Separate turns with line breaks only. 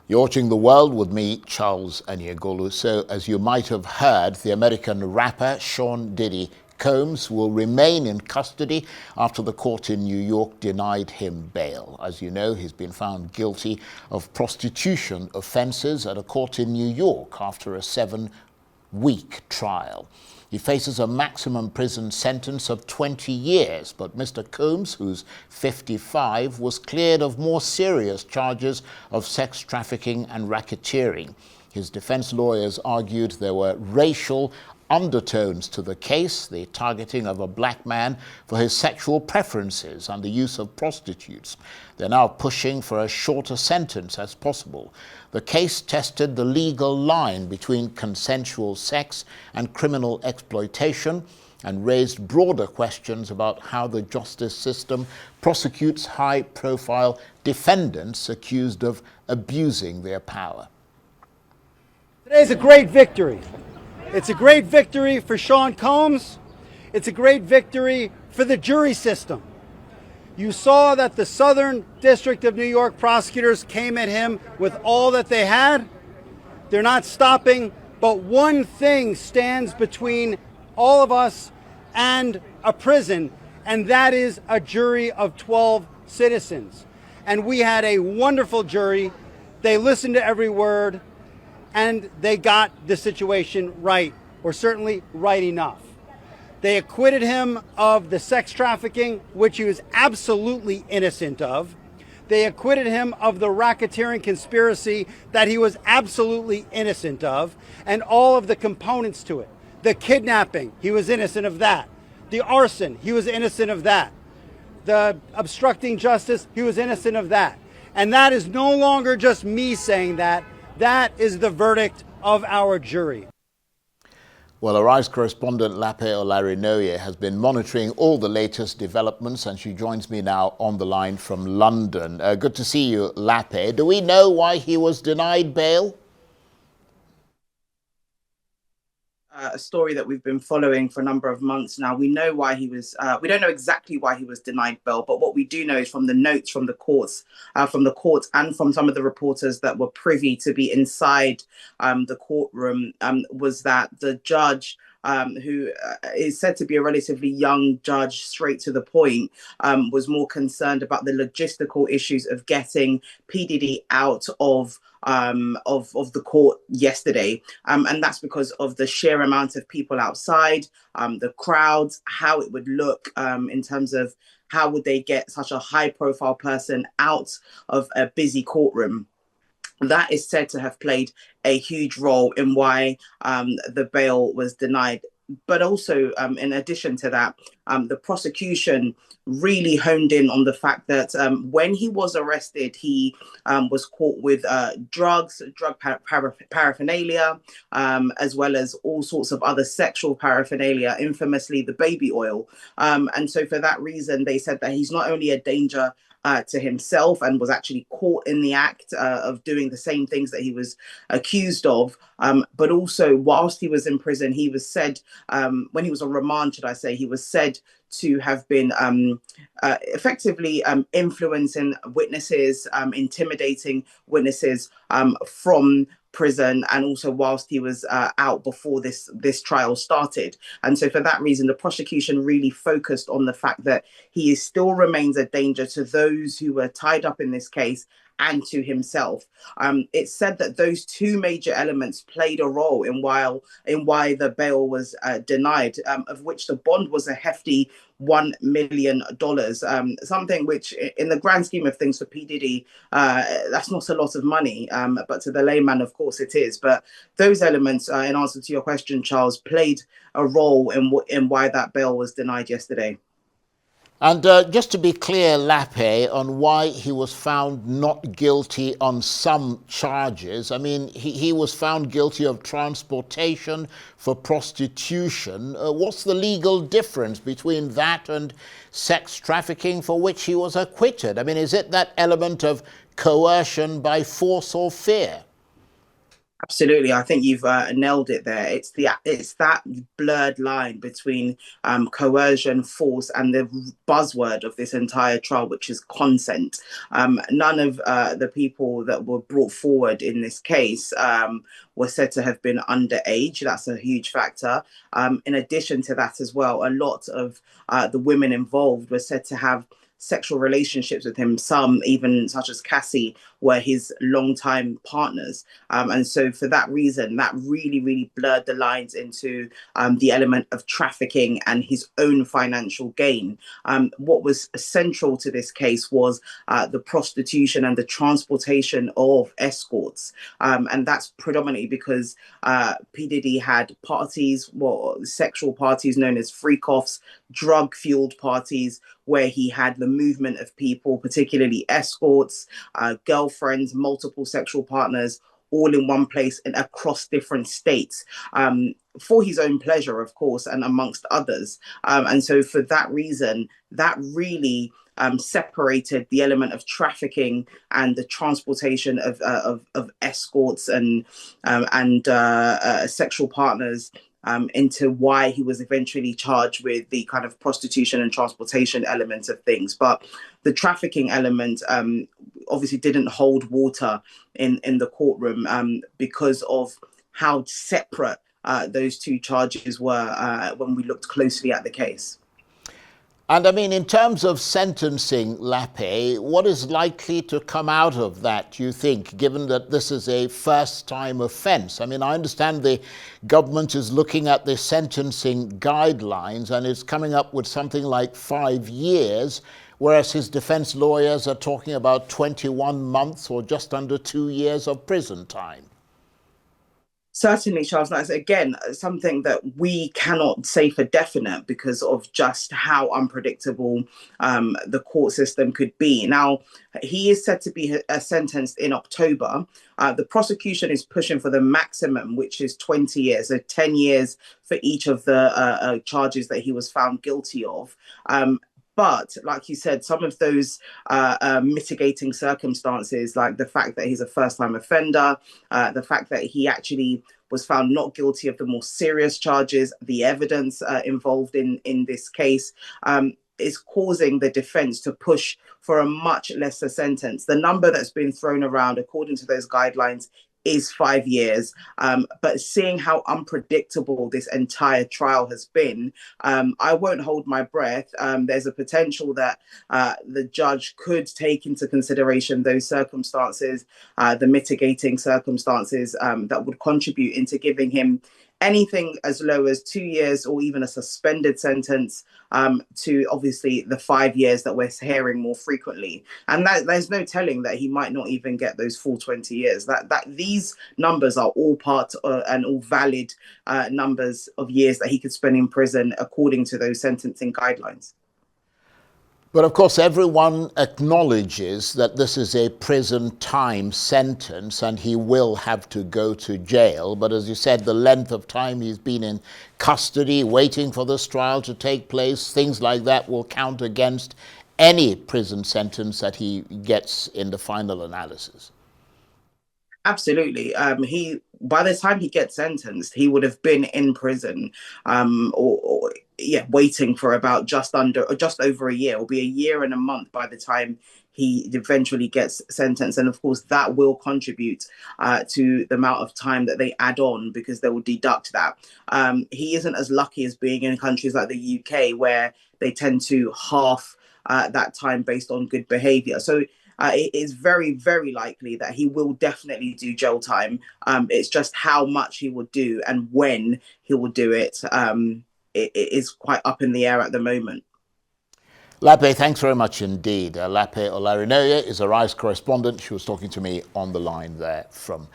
You're watching The World with me, Charles Aniagolu. So, as you might have heard, the American rapper Sean Diddy Combs will remain in custody after the court in New York denied him bail. As you know, he's been found guilty of prostitution offenses at a court in New York after a 7-week trial. He faces a maximum prison sentence of 20 years, but Mr. Combs, who's 55, was cleared of more serious charges of sex trafficking and racketeering. His defense lawyers argued there were racial undertones to the case, the targeting of a black man for his sexual preferences and the use of prostitutes. They're now pushing for a shorter sentence as possible. The case tested the legal line between consensual sex and criminal exploitation and raised broader questions about how the justice system prosecutes high-profile defendants accused of abusing their power.
Today's a great victory. It's a great victory for Sean Combs. It's a great victory for the jury system. You saw that the Southern District of New York prosecutors came at him with all that they had. They're not stopping, but one thing stands between all of us and a prison, and that is a jury of 12 citizens. And we had a wonderful jury. They listened to every word, and they got the situation right, or certainly right enough. They acquitted him of the sex trafficking, which he was absolutely innocent of. They acquitted him of the racketeering conspiracy that he was absolutely innocent of, and all of the components to it. The kidnapping, he was innocent of that. The arson, he was innocent of that. The obstructing justice, he was innocent of that. And that is no longer just me saying that. That is the verdict of our jury.
Well, Arise correspondent Lape Olarinoye has been monitoring all the latest developments, and she joins me now on the line from London. Good to see you, Lape. Do we know why he was denied bail?
A story that we've been following for a number of months now. We know why he was, we don't know exactly why he was denied bail, but what we do know is from the notes from the courts and from some of the reporters that were privy to be inside the courtroom, was that the judge, who is said to be a relatively young judge, straight to the point, was more concerned about the logistical issues of getting P. Diddy out of the court yesterday, and that's because of the sheer amount of people outside, the crowds, how it would look in terms of how would they get such a high-profile person out of a busy courtroom. That is said to have played a huge role in why the bail was denied. But also, in addition to that, the prosecution really honed in on the fact that when he was arrested, he was caught with drug paraphernalia, as well as all sorts of other sexual paraphernalia, infamously the baby oil. And so for that reason, they said that he's not only a danger to himself and was actually caught in the act of doing the same things that he was accused of, but also whilst he was in prison, he was said, when he was on remand, should I say, he was said to have been effectively influencing witnesses, intimidating witnesses from prison, and also whilst he was out before this trial started. And so for that reason, the prosecution really focused on the fact that he still remains a danger to those who were tied up in this case and to himself. It's said that those two major elements played a role in why the bail was denied, of which the bond was a hefty $1 million, something which in the grand scheme of things for P. Diddy, that's not a lot of money, but to the layman, of course, it is. But those elements, in answer to your question, Charles, played a role in why that bail was denied yesterday.
And just to be clear, Lape, on why he was found not guilty on some charges. I mean, he was found guilty of transportation for prostitution. What's the legal difference between that and sex trafficking, for which he was acquitted? I mean, is it that element of coercion by force or fear?
Absolutely, I think you've nailed it there. It's that blurred line between coercion, force, and the buzzword of this entire trial, which is consent. None of the people that were brought forward in this case were said to have been underage. That's a huge factor. In addition to that, as well, a lot of the women involved were said to have sexual relationships with him. Some, even such as Cassie, were his longtime partners. And so, for that reason, that really, really blurred the lines into the element of trafficking and his own financial gain. What was central to this case was the prostitution and the transportation of escorts. And that's predominantly because P. Diddy had parties, well, sexual parties known as freak offs, drug fueled parties, where he had the movement of people, particularly escorts, girlfriends, multiple sexual partners, all in one place and across different states, for his own pleasure, of course, and amongst others. And so, for that reason, that really separated the element of trafficking and the transportation of escorts and sexual partners into why he was eventually charged with the kind of prostitution and transportation element of things. But the trafficking element obviously didn't hold water in the courtroom because of how separate those two charges were when we looked closely at the case.
And I mean, in terms of sentencing, Lape, what is likely to come out of that, you think, given that this is a first-time offence? I mean, I understand the government is looking at the sentencing guidelines and is coming up with something like 5 years, whereas his defence lawyers are talking about 21 months or just under 2 years of prison time.
Certainly, Charles. That's again something that we cannot say for definite because of just how unpredictable the court system could be. Now, he is set to be sentenced in October. The prosecution is pushing for the maximum, which is 20 years, so 10 years for each of the charges that he was found guilty of. But like you said, some of those mitigating circumstances, like the fact that he's a first-time offender, the fact that he actually was found not guilty of the more serious charges, the evidence involved in this case, is causing the defense to push for a much lesser sentence. The number that's been thrown around, according to those guidelines, is 5 years. But seeing how unpredictable this entire trial has been, I won't hold my breath. There's a potential that the judge could take into consideration those circumstances, the mitigating circumstances that would contribute into giving him anything as low as 2 years or even a suspended sentence to obviously the 5 years that we're hearing more frequently. And there's no telling that he might not even get those full 20 years. That these numbers are all part and all valid numbers of years that he could spend in prison according to those sentencing guidelines.
But of course, everyone acknowledges that this is a prison time sentence and he will have to go to jail. But as you said, the length of time he's been in custody, waiting for this trial to take place, things like that will count against any prison sentence that he gets in the final analysis.
Absolutely. By the time he gets sentenced, he would have been in prison, waiting for about just over a year. It'll be a year and a month by the time he eventually gets sentenced. And of course, that will contribute to the amount of time that they add on because they will deduct that. He isn't as lucky as being in countries like the UK where they tend to half that time based on good behavior. So it is very, very likely that he will definitely do jail time. It's just how much he will do and when he will do it. It is quite up in the air at the moment.
Lape, thanks very much indeed. Lape Olarinoye is a RISE correspondent. She was talking to me on the line there from